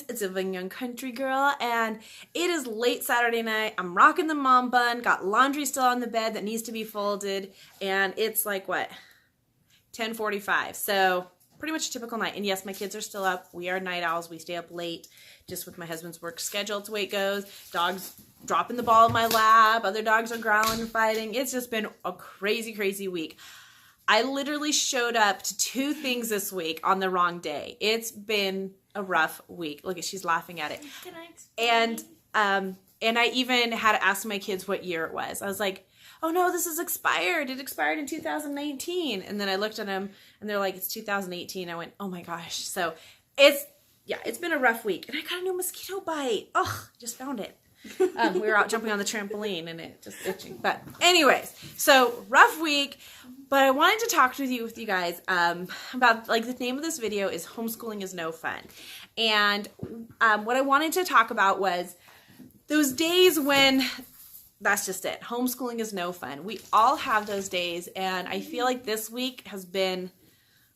Innocence. It's a young country girl, and it is late Saturday night. I'm rocking the mom bun, got laundry still on the bed that needs to be folded, and it's like, what, 10:45. So pretty much a typical night. And yes, my kids are still up. We are night owls. We stay up late just with my husband's work schedule. It's the way it goes. Dogs dropping the ball in my lap. Other dogs are growling and fighting. It's just been a crazy, crazy week. I literally showed up to 2 things this week on the wrong day. It's been a rough week. Look, she's laughing at it. Can I explain? And I even had to ask my kids what year it was. I was like, oh no, this is expired. It expired in 2019. And then I looked at them and they're like, it's 2018. I went, oh my gosh. So it's been a rough week. And I got a new mosquito bite. Oh, just found it. We were out jumping on the trampoline and it just itching. But anyways, so rough week. But I wanted to talk with you guys about, like, the name of this video is Homeschooling is No Fun. And what I wanted to talk about was those days when that's just it. Homeschooling is no fun. We all have those days, and I feel like this week has been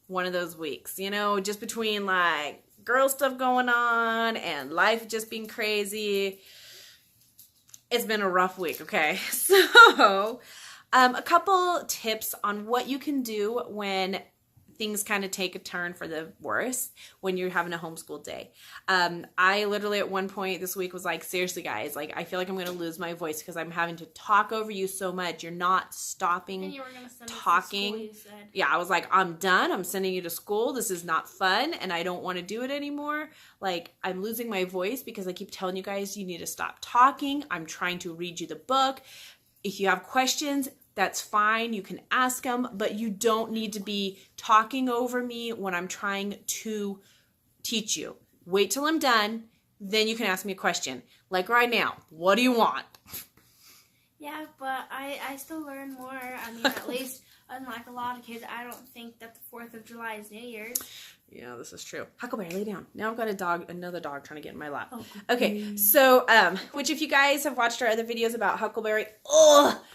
one of those weeks, you know, just between like girl stuff going on and life just being crazy. It's been a rough week, okay? So, a couple tips on what you can do when things kind of take a turn for the worse when you're having a homeschool day. I literally at one point this week was like, seriously guys, like I feel like I'm going to lose my voice because I'm having to talk over you so much. You're not stopping and you were gonna send talking. us to school, you said. Yeah, I was like, I'm done. I'm sending you to school. This is not fun and I don't want to do it anymore. Like I'm losing my voice because I keep telling you guys you need to stop talking. I'm trying to read you the book. If you have questions, that's fine. You can ask them, but you don't need to be talking over me when I'm trying to teach you. Wait till I'm done, then you can ask me a question. Like right now, what do you want? Yeah, but I still learn more. I mean, at least unlike a lot of kids, I don't think that the 4th of July is New Year's. Yeah, this is true. Huckleberry, lay down. Now I've got another dog trying to get in my lap. Oh. Okay, so, which if you guys have watched our other videos about Huckleberry,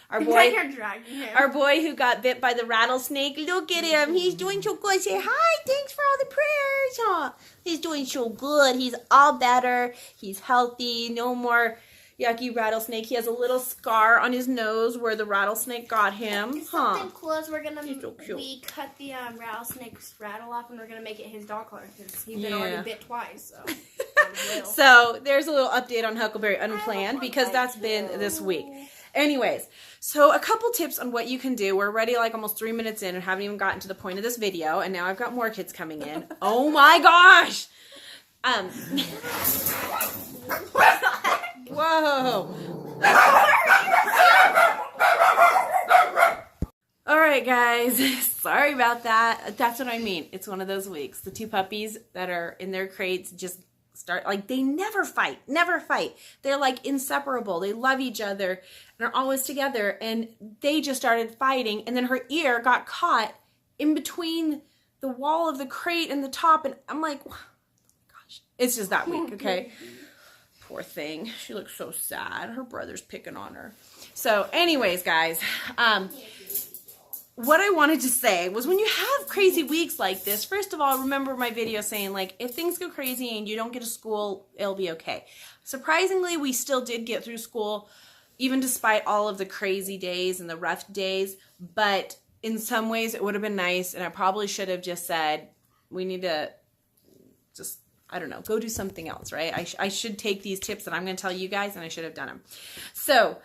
our boy who got bit by the rattlesnake, look at him. He's doing so good. Say hi, thanks for all the prayers. Oh, he's doing so good. He's all better. He's healthy. No more yucky rattlesnake. He has a little scar on his nose where the rattlesnake got him. Something cool is we cut the rattlesnake's rattle off and we're gonna make it his dog collar because he's been already bit twice. So so there's a little update on Huckleberry Unplanned because that's been this week. Anyways, so a couple tips on what you can do. We're already like almost 3 minutes in and haven't even gotten to the point of this video, and now I've got more kids coming in. Oh my gosh! Whoa! All right, guys. Sorry about that. That's what I mean. It's one of those weeks. The 2 puppies that are in their crates just start, like, they never fight. They're like inseparable. They love each other and are always together. And they just started fighting. And then her ear got caught in between the wall of the crate and the top. And I'm like, oh my gosh. It's just that week, okay? Poor thing. She looks so sad. Her brother's picking on her. So anyways, guys, what I wanted to say was when you have crazy weeks like this, first of all, remember my video saying, like, if things go crazy and you don't get to school, it'll be okay. Surprisingly, we still did get through school, even despite all of the crazy days and the rough days. But in some ways, it would have been nice, and I probably should have just said, we need to just, I don't know, go do something else, right? I should take these tips that I'm going to tell you guys, and I should have done them. So,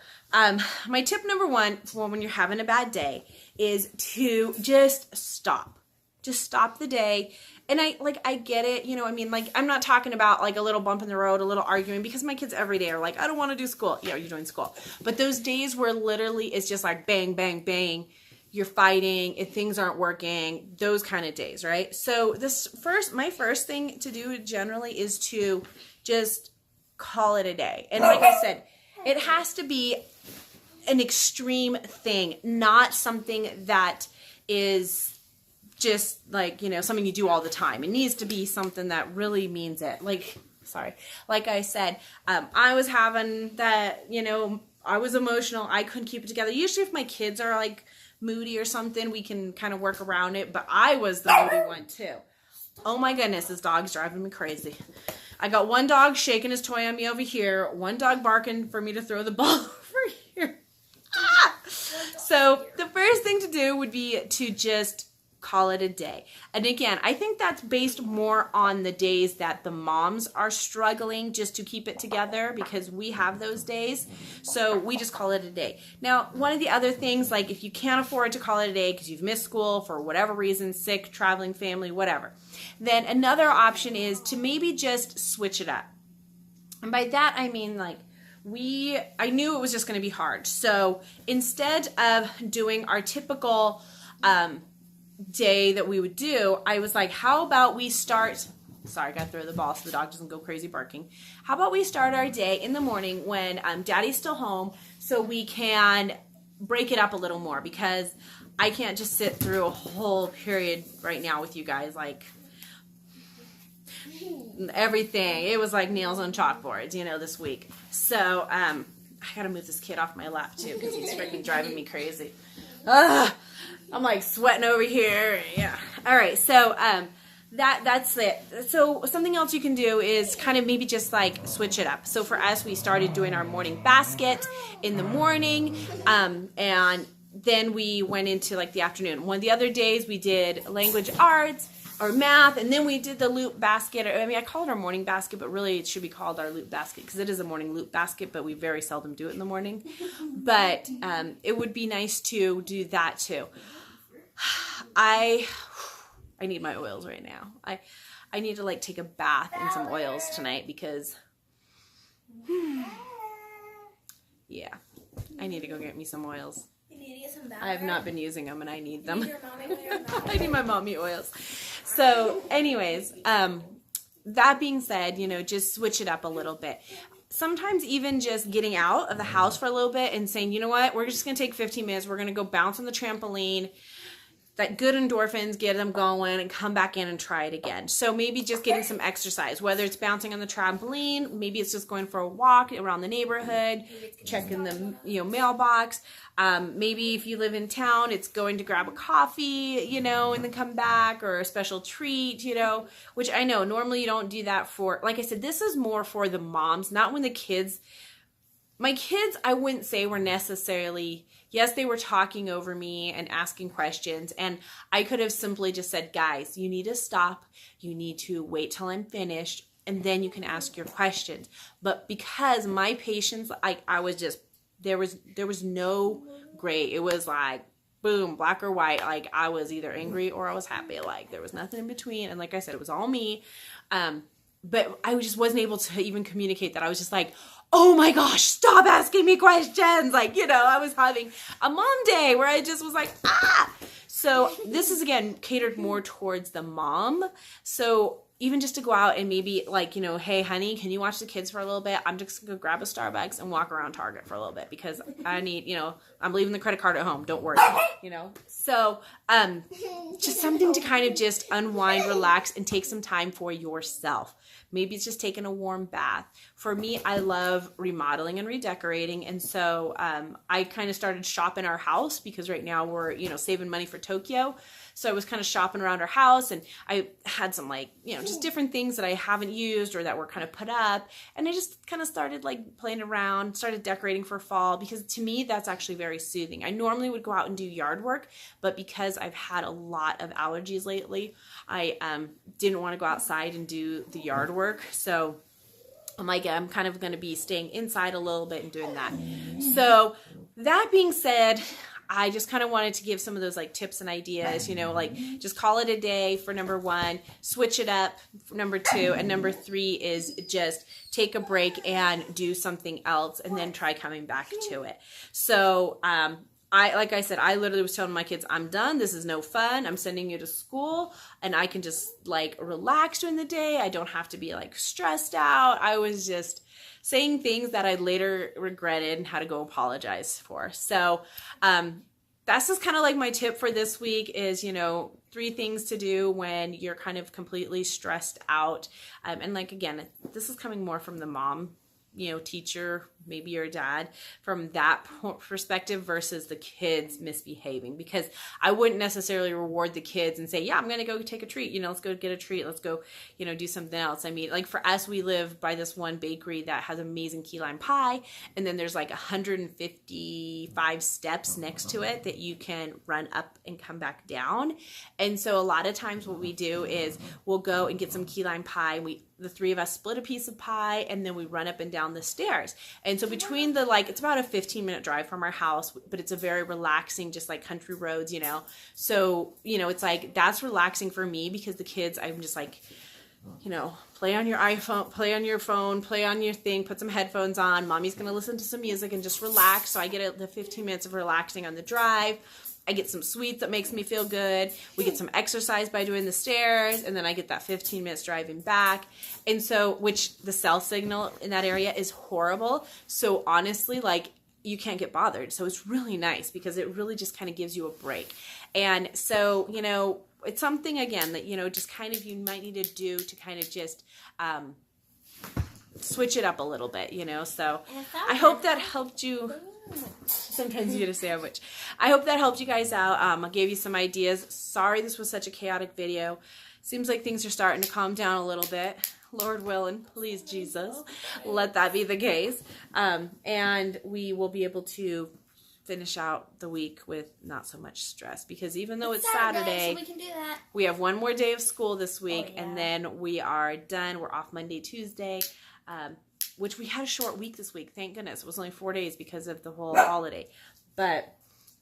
my tip number 1 for when you're having a bad day is to just stop. Just stop the day. And I get it, you know, I mean, like, I'm not talking about like a little bump in the road, a little arguing, because my kids every day are like, I don't want to do school. Yeah, you're doing school. But those days where literally it's just like bang, bang, bang, you're fighting, if things aren't working, those kind of days, right? So my first thing to do generally is to just call it a day. And like I said, it has to be an extreme thing, not something that is just like, you know, something you do all the time. It needs to be something that really means it. Like I said, I was having that, you know, I was emotional. I couldn't keep it together. Usually if my kids are like moody or something, we can kind of work around it, but I was the moody one too. Oh my goodness, this dog's driving me crazy. I got one dog shaking his toy on me over here, one dog barking for me to throw the ball over here. So the first thing to do would be to just call it a day. And again, I think that's based more on the days that the moms are struggling just to keep it together, because we have those days. So we just call it a day. Now, one of the other things, like if you can't afford to call it a day because you've missed school for whatever reason, sick, traveling, family, whatever, then another option is to maybe just switch it up. And by that, I mean like I knew it was just going to be hard. So instead of doing our typical day that we would do, I was like, how about we start, sorry, I gotta throw the ball so the dog doesn't go crazy barking. How about we start our day in the morning when Daddy's still home, so we can break it up a little more, because I can't just sit through a whole period right now with you guys, like everything. It was like nails on chalkboards, this week. So I gotta move this kid off my lap too, because he's freaking driving me crazy. I'm like sweating over here. Yeah. All right. So that's it. So something else you can do is kind of maybe just like switch it up. So for us, we started doing our morning basket in the morning, and then we went into like the afternoon. One of the other days we did language arts or math, and then we did the loop basket. I mean, I call it our morning basket, but really it should be called our loop basket, because it is a morning loop basket, but we very seldom do it in the morning. But it would be nice to do that too. I need my oils right now. I need to like take a bath in some oils tonight, because yeah, I need to go get me some oils. You need to get some bath. I have not been using them, and I need them. You need your mommy oil? I need my mommy oils. So anyways, that being said, just switch it up a little bit. Sometimes even just getting out of the house for a little bit and saying, you know what, we're just going to take 15 minutes. We're going to go bounce on the trampoline. That good endorphins, get them going, and come back in and try it again. So maybe just getting some exercise, whether it's bouncing on the trampoline, maybe it's just going for a walk around the neighborhood, checking the mailbox. Maybe if you live in town, it's going to grab a coffee, and then come back, or a special treat, which I know normally you don't do that for, like I said, this is more for the moms, not when the kids. My kids, I wouldn't say were necessarily, yes, they were talking over me and asking questions, and I could have simply just said, guys, you need to stop. You need to wait till I'm finished, and then you can ask your questions. But because my patience, I was just, there was no gray. It was like, boom, black or white. Like I was either angry or I was happy. Like there was nothing in between. And like I said, it was all me. But I just wasn't able to even communicate that. I was just like, oh my gosh, stop asking me questions. Like, I was having a mom day where I just was like, ah. So this is, again, catered more towards the mom. So even just to go out and maybe like, hey, honey, can you watch the kids for a little bit? I'm just going to grab a Starbucks and walk around Target for a little bit, because I need, I'm leaving the credit card at home. Don't worry, So just something to kind of just unwind, relax, and take some time for yourself. Maybe it's just taking a warm bath. For me, I love remodeling and redecorating. And so I kind of started shopping our house, because right now we're, saving money for Tokyo. So I was kind of shopping around our house, and I had some just different things that I haven't used or that were kind of put up. And I just kind of started like playing around, started decorating for fall, because to me, that's actually very soothing. I normally would go out and do yard work, but because I've had a lot of allergies lately, I didn't want to go outside and do the yard work. So I'm like, I'm kind of going to be staying inside a little bit and doing that. So that being said, I just kind of wanted to give some of those like tips and ideas, like just call it a day for number 1, switch it up for number 2, and number 3 is just take a break and do something else, and then try coming back to it. So, like I said, I literally was telling my kids, I'm done. This is no fun. I'm sending you to school, and I can just like relax during the day. I don't have to be like stressed out. I was just saying things that I later regretted and had to go apologize for. So that's just kind of like my tip for this week is, 3 things to do when you're kind of completely stressed out. And like, again, this is coming more from the mom, teacher maybe you're a dad, from that perspective versus the kids misbehaving. Because I wouldn't necessarily reward the kids and say, yeah, I'm going to go take a treat. Let's go get a treat. Let's go, do something else. I mean, like for us, we live by this one bakery that has amazing key lime pie. And then there's like 155 steps next to it that you can run up and come back down. And so a lot of times what we do is we'll go and get some key lime pie. The three of us split a piece of pie, and then we run up and down the stairs. And so between it's about a 15-minute drive from our house, but it's a very relaxing, just like country roads, So, it's like, that's relaxing for me because the kids, I'm just like, play on your iPhone, play on your phone, play on your thing, put some headphones on. Mommy's going to listen to some music and just relax. So I get the 15 minutes of relaxing on the drive. I get some sweets that makes me feel good. We get some exercise by doing the stairs, and then I get that 15 minutes driving back. And so, which the cell signal in that area is horrible. So honestly, like, you can't get bothered. So it's really nice because it really just kind of gives you a break. And so, it's something, again, that, just kind of you might need to do to kind of just switch it up a little bit, So I hope that helped you. Sometimes you get a sandwich. I hope that helped you guys out. I gave you some ideas. Sorry this was such a chaotic video. Seems like things are starting to calm down a little bit. Lord willing, please, Jesus, let that be the case. And we will be able to finish out the week with not so much stress, because even though it's Saturday, so we can do that. We have one more day of school this week, and then we are done. We're off Monday, Tuesday, which we had a short week this week. Thank goodness. It was only 4 days because of the whole holiday. But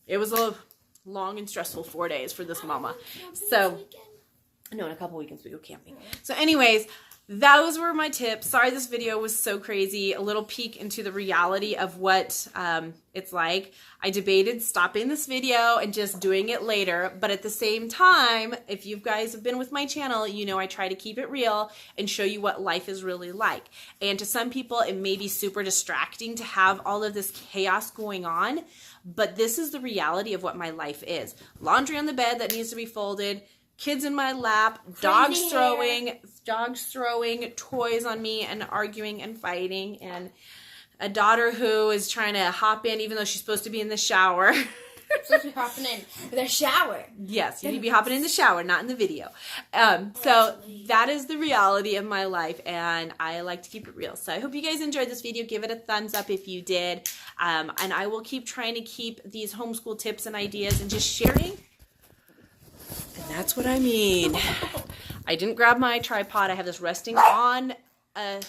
it was a long and stressful 4 days for this mama. So, no, in a couple weekends we go camping. So anyways, those were my tips. Sorry this video was so crazy. A little peek into the reality of what it's like. I debated stopping this video and just doing it later. But at the same time, if you guys have been with my channel, I try to keep it real and show you what life is really like. And to some people, it may be super distracting to have all of this chaos going on. But this is the reality of what my life is. Laundry on the bed that needs to be folded. Kids in my lap, dogs throwing toys on me and arguing and fighting, and a daughter who is trying to hop in even though she's supposed to be in the shower. Supposed to be hopping in the shower. Yes, you need to be hopping in the shower, not in the video. So that is the reality of my life, and I like to keep it real. So I hope you guys enjoyed this video. Give it a thumbs up if you did. And I will keep trying to keep these homeschool tips and ideas and just sharing. And that's what I mean. I didn't grab my tripod. I have this resting on a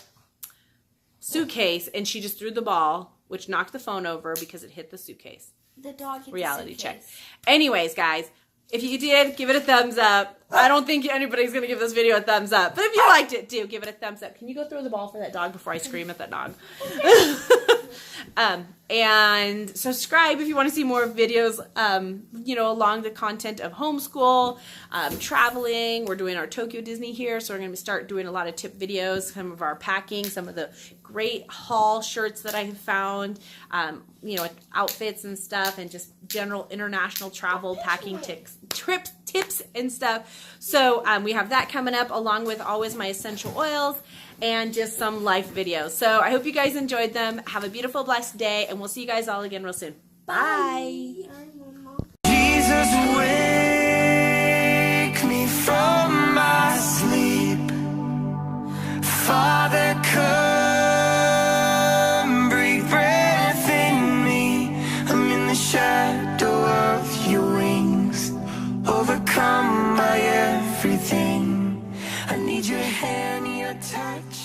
suitcase, and she just threw the ball, which knocked the phone over because it hit the suitcase. The dog hit Reality the suitcase. check. Anyways, guys, if you did, give it a thumbs up. I don't think anybody's going to give this video a thumbs up. But if you liked it, do give it a thumbs up. Can you go throw the ball for that dog before I scream at that dog? And subscribe if you want to see more videos, along the content of homeschool, traveling. We're doing our Tokyo Disney here, so we're going to start doing a lot of tip videos, some of our packing, some of the great haul shirts that I have found, outfits and stuff, and just general international travel packing tips and stuff. So we have that coming up, along with always my essential oils and just some life videos. So I hope you guys enjoyed them. Have a beautiful, blessed day, and we'll see you guys all again real soon. Bye. Jesus, wake me from my sleep. Father, come, breathe breath in me. I'm in the shadow of your wings, overcome by everything. I need your hand, your touch.